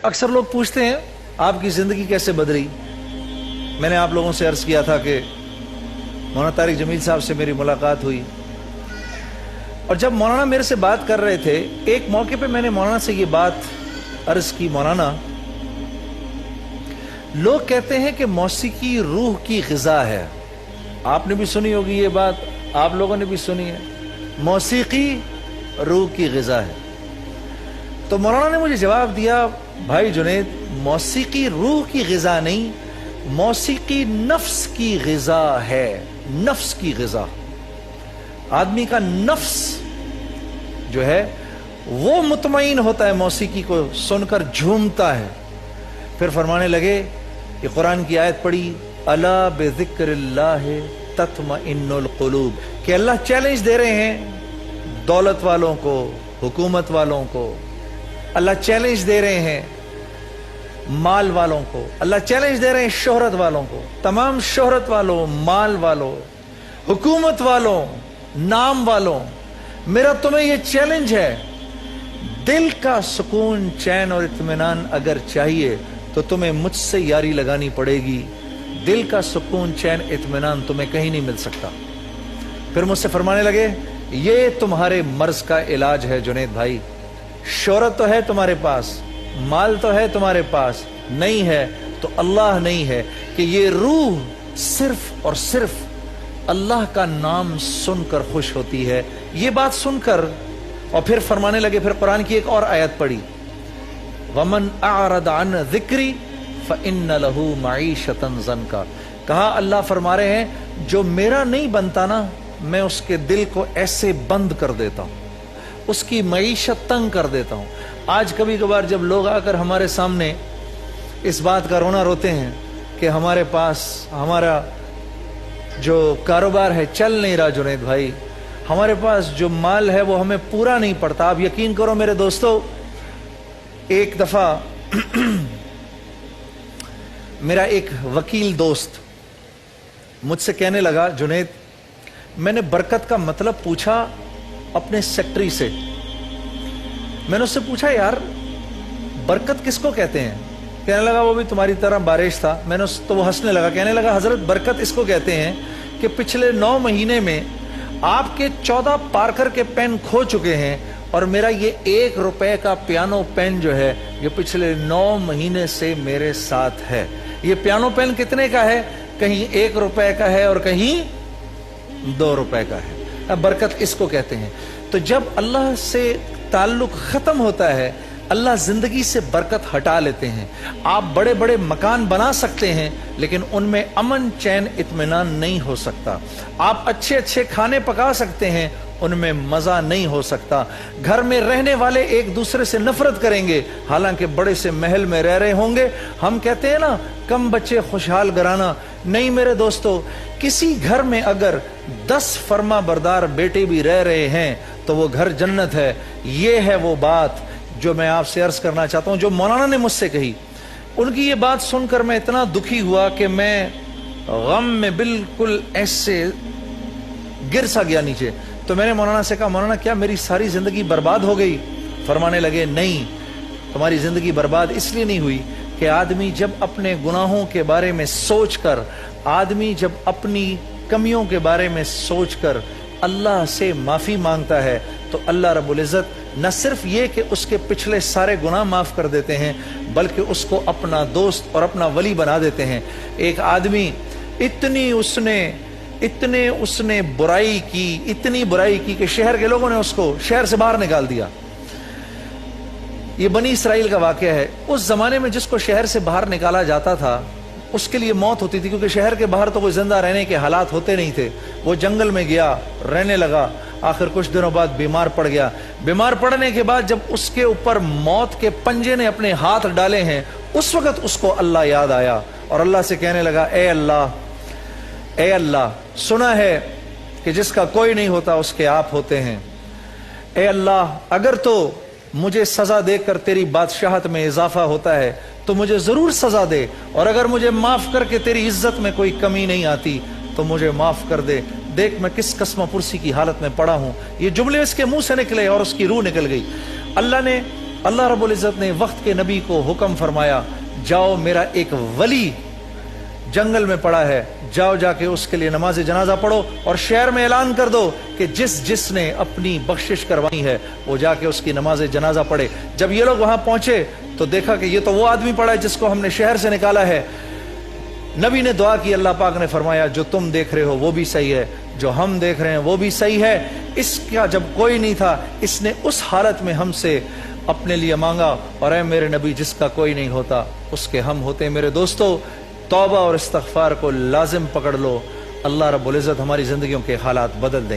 अक्सर लोग पूछते हैं आपकी जिंदगी कैसे बदली। मैंने आप लोगों से अर्ज किया था कि मौलाना तारिक जमील साहब से मेरी मुलाकात हुई, और जब मौलाना मेरे से बात कर रहे थे, एक मौके पे मैंने मौलाना से ये बात अर्ज की, मौलाना लोग कहते हैं कि मौसीकी रूह की ग़िज़ा है। आपने भी सुनी होगी ये बात, आप लोगों ने भी सुनी है, मौसीकी रूह की ग़िज़ा है। तो मौलाना ने मुझे जवाब दिया, भाई जुनैद, मौसीकी रूह की ग़िज़ा नहीं, मौसीकी नफ्स की ग़िज़ा है। नफ्स की ग़िज़ा, आदमी का नफ्स जो है वो मुतमईन होता है, मौसीकी को सुनकर झूमता है। फिर फरमाने लगे कि कुरान की आयत पढ़ी, अला बिज़िक्रिल्लाहि तत्मइन्नुल क़ुलूब, कि अल्लाह चैलेंज दे रहे हैं दौलत वालों को, हुकूमत वालों को, अल्लाह चैलेंज दे रहे हैं माल वालों को, अल्लाह चैलेंज दे रहे हैं शोहरत वालों को, तमाम शोहरत वालों, माल वालों, हुकूमत वालों, नाम वालों, मेरा तुम्हें यह चैलेंज है, दिल का सुकून, चैन और इत्मीनान अगर चाहिए तो तुम्हें मुझसे यारी लगानी पड़ेगी। दिल का सुकून, चैन, इत्मीनान तुम्हें कहीं नहीं मिल सकता। फिर मुझसे फरमाने लगे, ये तुम्हारे मर्ज का इलाज है जुनैद भाई। शोहरत तो है तुम्हारे पास, माल तो है तुम्हारे पास, नहीं है तो अल्लाह नहीं है, कि ये रूह सिर्फ और सिर्फ अल्लाह का नाम सुनकर खुश होती है। ये बात सुनकर और फिर फरमाने लगे, फिर कुरान की एक और आयत पढ़ी, वमन अअरद अन ज़िक्री फ़इन्न लहू मईशतन ज़नका। कहा, अल्लाह फरमा रहे हैं जो मेरा नहीं बनता ना, मैं उसके दिल को ऐसे बंद कर देता हूं, उसकी मईशत तंग कर देता हूं। आज कभी कभार जब लोग आकर हमारे सामने इस बात का रोना रोते हैं कि हमारे पास हमारा जो कारोबार है चल नहीं रहा जुनैद भाई, हमारे पास जो माल है वो हमें पूरा नहीं पड़ता। आप यकीन करो मेरे दोस्तों, एक दफा मेरा एक वकील दोस्त मुझसे कहने लगा, जुनैद, मैंने बरकत का मतलब पूछा अपने सेक्रेटरी से। मैंने उससे पूछा, यार बरकत किसको कहते हैं? कहने लगा, वो भी तुम्हारी तरह बारिश था। मैंने तो वो हंसने लगा, कहने लगा, हजरत बरकत इसको कहते हैं कि पिछले 9 महीने में आपके 14 पार्कर के पेन खो चुके हैं, और मेरा ये 1 रुपए का पियानो पेन जो है ये पिछले 9 महीने से मेरे साथ है। ये पियानो पेन कितने का है? कहीं 1 रुपए का है और कहीं 2 रुपए का है। अब बरकत इसको कहते हैं। तो जब अल्लाह से ताल्लुक खत्म होता है, अल्लाह जिंदगी से बरकत हटा लेते हैं। आप बड़े बड़े मकान बना सकते हैं, लेकिन उनमें अमन, चैन, इत्मीनान नहीं हो सकता। आप अच्छे अच्छे खाने पका सकते हैं, उनमें मजा नहीं हो सकता। घर में रहने वाले एक दूसरे से नफरत करेंगे, हालांकि बड़े से महल में रह रहे होंगे। हम कहते हैं ना, कम बच्चे खुशहाल घराना। नहीं मेरे दोस्तों, किसी घर में अगर 10 फर्मा बरदार बेटे भी रह रहे हैं तो वो घर जन्नत है। ये है वो बात जो मैं आपसे अर्ज करना चाहता हूं, जो मौलाना ने मुझसे कही। उनकी ये बात सुनकर मैं इतना दुखी हुआ कि मैं गम में बिल्कुल ऐसे गिर सा गया नीचे। तो मैंने मौलाना से कहा, मौलाना क्या मेरी सारी जिंदगी बर्बाद हो गई? फरमाने लगे, नहीं, तुम्हारी जिंदगी बर्बाद इसलिए नहीं हुई कि आदमी जब अपने गुनाहों के बारे में सोचकर, आदमी जब अपनी कमियों के बारे में सोचकर अल्लाह से माफी मांगता है, तो अल्लाह रब्बुल इज्जत न सिर्फ ये कि उसके पिछले सारे गुनाह माफ कर देते हैं, बल्कि उसको अपना दोस्त और अपना वली बना देते हैं। एक आदमी इतने उसने बुराई की, इतनी बुराई की कि शहर के लोगों ने उसको शहर से बाहर निकाल दिया। ये बनी इसराइल का वाकया है। उस जमाने में जिसको शहर से बाहर निकाला जाता था उसके लिए मौत होती थी, क्योंकि शहर के बाहर तो कोई जिंदा रहने के हालात होते नहीं थे। वो जंगल में गया, रहने लगा, आखिर कुछ दिनों बाद बीमार पड़ गया। बीमार पड़ने के बाद जब उसके ऊपर मौत के पंजे ने अपने हाथ डाले हैं, उस वक्त उसको अल्लाह याद आया और अल्लाह से कहने लगा, ए अल्लाह, सुना है कि जिसका कोई नहीं होता उसके आप होते हैं। ए अल्लाह, अगर तो मुझे सजा देकर तेरी बादशाहत में इजाफा होता है तो मुझे जरूर सजा दे, और अगर मुझे माफ करके तेरी इज्जत में कोई कमी नहीं आती तो मुझे माफ कर दे। देख मैं किस कस्म पुरसी की हालत में पड़ा हूं। ये जुमले इसके मुंह से निकले और उसकी रूह निकल गई। अल्लाह ने اللہ رب العزت نے وقت کے نبی کو حکم فرمایا جاؤ میرا ایک ولی جنگل میں پڑا ہے، جاؤ جا کے اس کے لیے نماز جنازہ پڑھو اور شہر میں اعلان کر دو کہ جس نے اپنی بخشش کروائی ہے وہ جا کے اس کی نماز جنازہ پڑھے۔ جب یہ لوگ وہاں پہنچے تو دیکھا کہ یہ تو وہ آدمی پڑا ہے جس کو ہم نے شہر سے نکالا ہے۔ نبی نے دعا کی، اللہ پاک نے فرمایا جو تم دیکھ رہے ہو وہ بھی صحیح ہے، جو ہم دیکھ رہے ہیں وہ بھی صحیح ہے۔ اس کا جب کوئی نہیں تھا، اس نے اس حالت میں ہم سے اپنے لیے مانگا، اور اے میرے نبی جس کا کوئی نہیں ہوتا اس کے ہم ہوتے ہیں۔ میرے دوستو، توبہ اور استغفار کو لازم پکڑ لو، اللہ رب العزت ہماری زندگیوں کے حالات بدل دیں گے۔